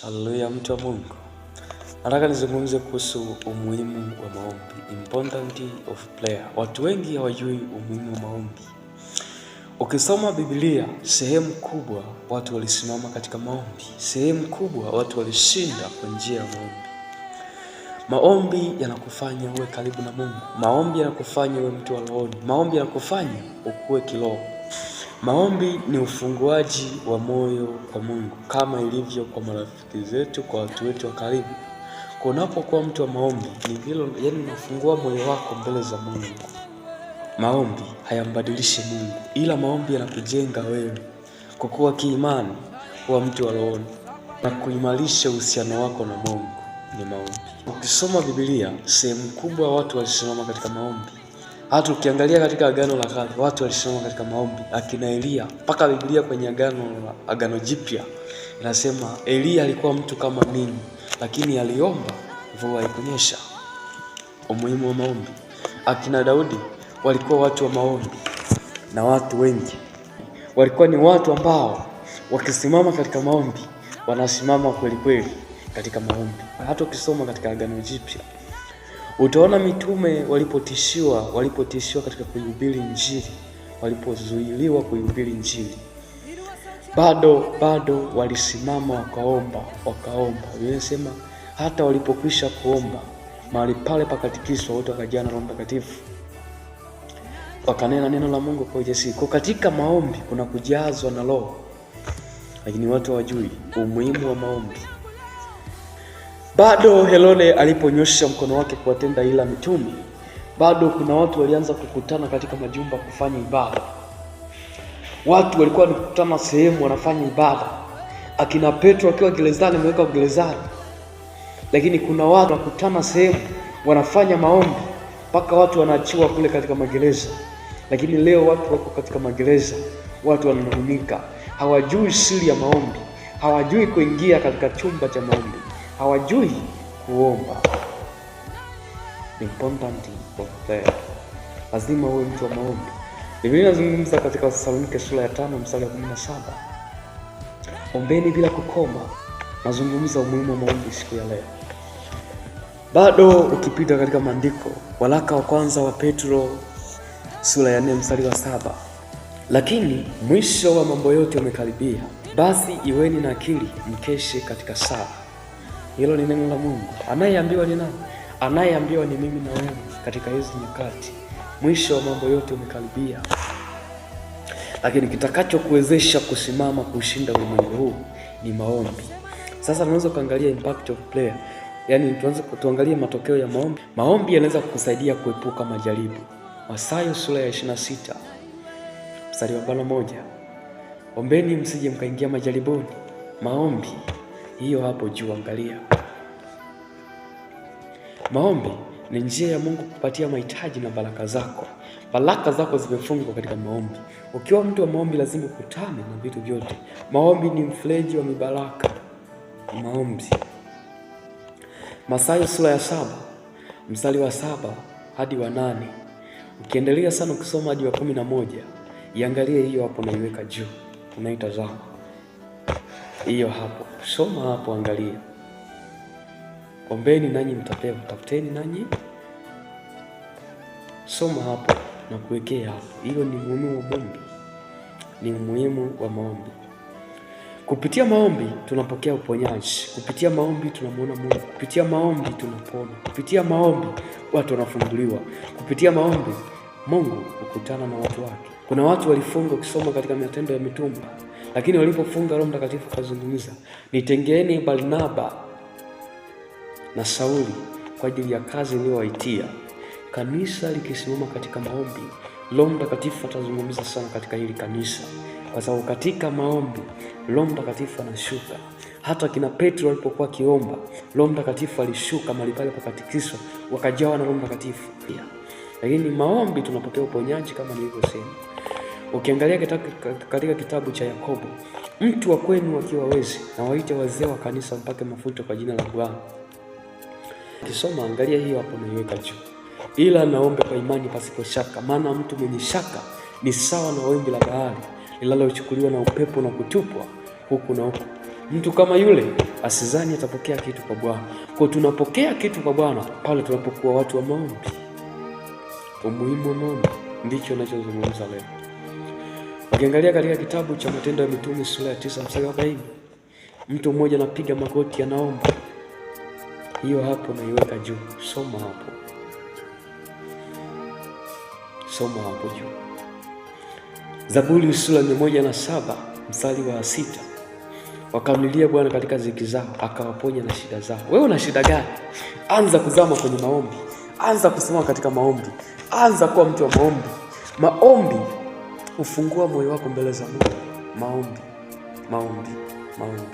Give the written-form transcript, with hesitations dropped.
Haleluya, mtu wa Mungu. Nataka nizungumze kuhusu umuhimu wa maombi, importance of prayer. Watu wengi hawajui umuhimu wa maombi. Ukisoma Biblia, sehemu kubwa watu walisimama katika maombi. Sehemu kubwa watu walishinda kwa njia ya maombi. Maombi yanakufanya uwe karibu na Mungu. Maombi yanakufanya uwe mtu wa rohoni. Maombi yanakufanya ukue kiroho. Maombi ni ufunguaji wa moyo kwa Mungu, kama ilivyo kwa marafiki zetu, kwa watu wetu wa karibu. Kwa unapokuwa mtu wa maombi, ni vile unafungua moyo wako mbele za Mungu. Maombi hayambadilishi Mungu, ila maombi yanakujenga wewe kukua kiimani, kuwa mtu wa rohoni na kuimarisha uhusiano wako na Mungu. Ni maombi. Ukisoma Biblia, sehemu kubwa watu walisimama katika maombi. Hata ukiangalia katika Agano la Kale, watu walisimama katika maombi. Akina Elia, mpaka Biblia kwenye Agano Jipya inasema Elia alikuwa mtu kama mimi, lakini aliomba mvua haikunyesha. Umuhimu wa maombi. Akina Daudi walikuwa watu wa maombi, na watu wengi walikuwa ni watu ambao wakisimama katika maombi wanasimama kweli kweli katika maombi. Hata ukisoma katika Agano Jipya utaona mitume walipotishiwa katika kuhubiri Injili, walipozuiliwa kuhubiri Injili, bado walisimama wakaomba. Biblia inasema hata walipokwisha kuomba, mahali pale pakatikiswa, wote wakajaa na Roho Mtakatifu, wakanena neno la Mungu kwa ujasiri. Kwa katika maombi kuna kujazwa na Roho, lakini watu hawajui umuhimu wa maombi. Bado Herode aliponyosha mkono wake kuwatenda ila mitume, bado kuna watu walianza kukutana katika majumba kufanya ibada. Watu walikuwa wanakutana sehemu wanafanya ibada. Akina Petro akiwa gerezani, ameweka gerezani, lakini kuna watu wanakutana sehemu wanafanya maombi mpaka watu wanaachiwa kule katika magereza. Lakini leo watu wako katika magereza, watu wananung'unika, hawajui siri ya maombi, hawajui kuingia katika chumba cha maombi, hawajui kuomba. Importance of prayer. Lazima uwe mtu wa maombi. Biblia inazungumza katika Wathesalonike sura ya 5 mstari wa 17. Ombeni bila kukoma. Nazungumza umuhimu wa maombi siku ya leo. Bado ukipita katika maandiko, waraka wa kwanza wa Petro sura ya 4 mstari wa 7. Lakini mwisho wa mambo yote umekaribia. Basi iweni na akili, mkeshe katika sala. Hilo ni neno la Mungu. Anayeambiwa ni nani? Anayeambiwa ni mimi na wewe katika hizi nyakati. Mwisho wa mambo yote umekaribia. Lakini kitakachokuwezesha kusimama kushinda ulimwengu huu ni maombi. Sasa tunaweza kuangalia impact of prayer. Yaani tuangalie matokeo ya maombi. Maombi yanaweza kukusaidia kuepuka majaribu. Mathayo sura ya 26 mstari wa 41. Ombeni msije mkaingia majaribuni. Maombi hiyo hapo juu, angalia. Maombi ni njia ya Mungu kupatia mahitaji na baraka zako. Baraka zako zimefungwa katika maombi. Ukiwa mtu wa maombi lazima ukutane na vitu vyote. Maombi ni mfereji wa mibaraka. Maombi. Mathayo sura ya 7 mstari wa 7 hadi wa 8. Ukiendelea sana ukisoma hadi wa 11, iangalie hiyo hapo, naiweka juu. Unaitazama hiyo hapo. Soma hapo, angalia. Ombeni nanyi mtapewa, tafuteni nanyi. Soma hapo na kuwekea hapo. Hiyo ni umuhimu wa maombi. Ni umuhimu wa maombi. Kupitia maombi tunapokea uponyaji. Kupitia maombi tunamuona Mungu. Kupitia maombi tunapona. Kupitia maombi watu wanafunguliwa. Kupitia maombi Mungu hukutana na watu wake. Kuna watu walifunga, ukisoma katika Matendo ya Mitume, lakini walipofunga Roho Mtakatifu akazungumza, nitengeeni Barnaba na Sauli kwa ajili ya kazi niliyowaitia. Kanisa likisimama katika maombi, Roho Mtakatifu atazungumza sana katika hili kanisa, kwa sababu katika maombi Roho Mtakatifu anashuka. Hata kina Petro walipokuwa kiomba, Roho Mtakatifu alishuka mahali pale pakatikiswa, wakajawa na Roho Mtakatifu. Lakini maombi tunapokea uponyaji kama nilivyosema. Ukiangalia katika kitabu cha Yakobo, mtu wa kwenu akiwa hawezi, na waite wazee wa kanisa mpake mafuta kwa jina la Bwana. Ukisoma angalia hiyo hapo, naiweka juu. Ila naombe kwa imani pasipo shaka, maana mtu mwenye shaka ni sawa na wimbi la bahari linalochukuliwa na upepo na kutupwa huku na huku. Mtu kama yule asizani atapokea kitu kwa Bwana. Kwa tunapokea kitu kwa Bwana pale tunapokuwa watu wa maombi. Umuhimu wa maombi ndicho ninachozungumza leo. Ukiangalia katika kitabu cha Matendo ya Mitume sura ya 9 mstari wa 40, mtu mmoja anapiga magoti anaomba. Hiyo hapo naiweka juu. Soma hapo. Soma hapo juu. Zaburi sura 107 mstari wa 6. Wakamlilia Bwana katika dhiki zao, akawaponya na shida zao. Wewe una shida gani? Anza kuzama kwenye maombi. Anza kusimama katika maombi. Anza kuwa mtu wa maombi. Maombi ufungua moyo wako mbele za Mungu. Maombi.